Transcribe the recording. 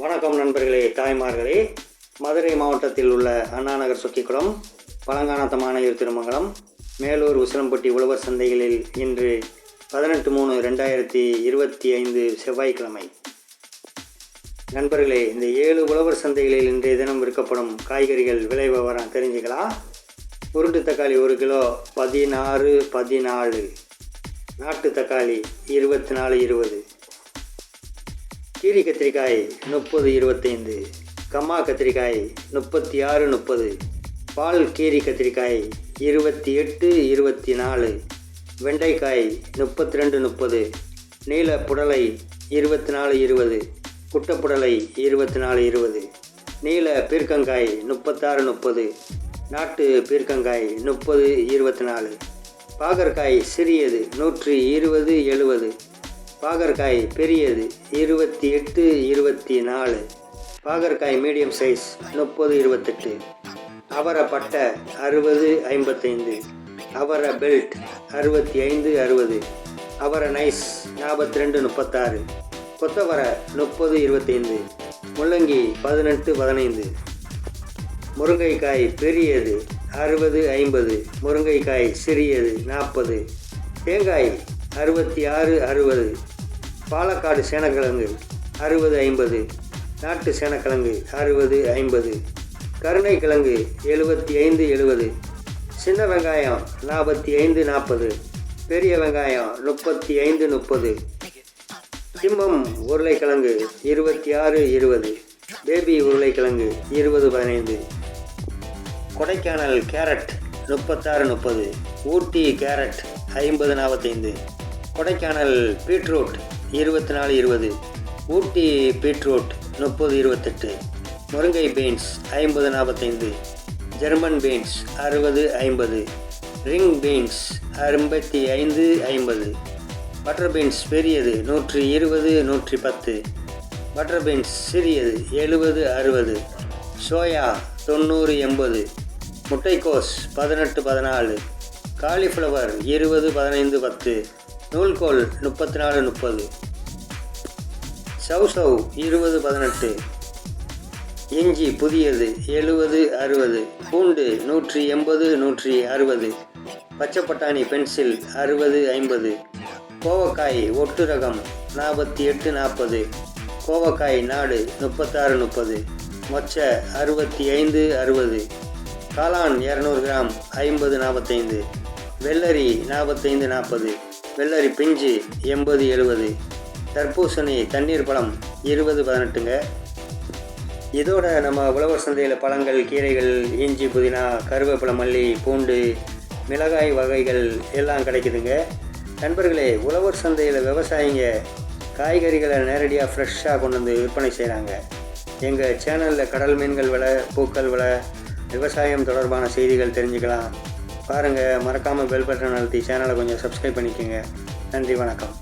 வணக்கம் நண்பர்களே, தாய்மார்களே. மதுரை மாவட்டத்தில் உள்ள அண்ணாநகர் சொக்கிக்குளம், பழங்கானத்தமானையூர் திருமங்கலம், மேலூர் உசிலம்பட்டி உழவர் சந்தைகளில் இன்று 18/3/2025 செவ்வாய்க்கிழமை. நண்பர்களே, இந்த 7 உழவர் சந்தைகளில் இன்றைய தினம் விற்கப்படும் காய்கறிகள் விலை விவரம் தெரிஞ்சுக்கலாம். உருட்டு தக்காளி 1 கிலோ 16-14, நாட்டு தக்காளி 24-20, கீரி கத்திரிக்காய் 30-25, கம்மா கத்திரிக்காய் 36-30, பால் கீரி கத்திரிக்காய் 28-24, வெண்டைக்காய் 32-30, நீல புடலை 24-20, குட்டப்புடலை 24-20, நீல பீர்க்கங்காய் 36-30, நாட்டு பீர்க்கங்காய் 30-24, பாகற்காய் சிறியது 120-70, பாகற்காய் பெரியது 28-24, பாகற்காய் மீடியம் சைஸ் 30-28, அவரை பட்டை 60-55, அவரை பெல்ட் 65-60, அவரை நைஸ் 42-36, கொத்தவரை 30-25, முள்ளங்கி 18-15, முருங்கைக்காய் பெரியது 60-50, முருங்கைக்காய் சிறியது 40, தேங்காய் 66-60, பாலக்காடு சேனக்கிழங்கு 60-50, நாட்டு சேனக்கிழங்கு 60-50, கருணைக்கிழங்கு 75-70, சின்ன வெங்காயம் 45-40, பெரிய வெங்காயம் 35-30, சிம்மம் உருளைக்கிழங்கு 26-20, பேபி உருளைக்கிழங்கு 20-15, கொடைக்கானல் கேரட் 36-30, ஊட்டி கேரட் 50-45, கொடைக்கானல் பீட்ரூட் 24-20, ஊட்டி பீட்ரூட் 30-28, முருங்கை beans 50-45, German beans 60-50, ring beans 55-50, butter beans பெரியது 120-110, பட்டர் பீன்ஸ் சிறியது 70-60, சோயா 90-80, முட்டைக்கோஸ் 18-14, காலிஃப்ளவர் 20-15-10, நூல்கோல் 34-30, சவ்சவ் 20-18, இஞ்சி புதியது 70-60, பூண்டு 180-160, பச்சை பட்டாணி பென்சில் 60-50, கோவக்காய் ஒட்டு ரகம் 48-40, கோவக்காய் நாடு 36-30, மொச்சை 65-60, காளான் 200 கிராம் 50-45, வெள்ளரி 45-40, வெள்ளரி பிஞ்சு 80-70, தர்பூசணி தண்ணீர் பழம் 20-18ங்க. இதோட நம்ம உழவர் சந்தையில் பழங்கள், கீரைகள், இஞ்சி, புதினா, கருவேப்பிலை, மல்லி, பூண்டு, மிளகாய் வகைகள் எல்லாம் கிடைக்குதுங்க. நண்பர்களே, உழவர் சந்தையில் விவசாயிங்க காய்கறிகளை நேரடியாக ஃப்ரெஷ்ஷாக கொண்டு வந்து விற்பனை செய்கிறாங்க. எங்கள் சேனலில் கடல் மீன்கள் விலை, பூக்கள் விலை, விவசாயம் தொடர்பான செய்திகள் தெரிஞ்சுக்கலாம். பாருங்கள், மறக்காமல் பெல் பட்டன் அழுத்தி சேனலை கொஞ்சம் சப்ஸ்கிரைப் பண்ணிக்கோங்க. நன்றி, வணக்கம்.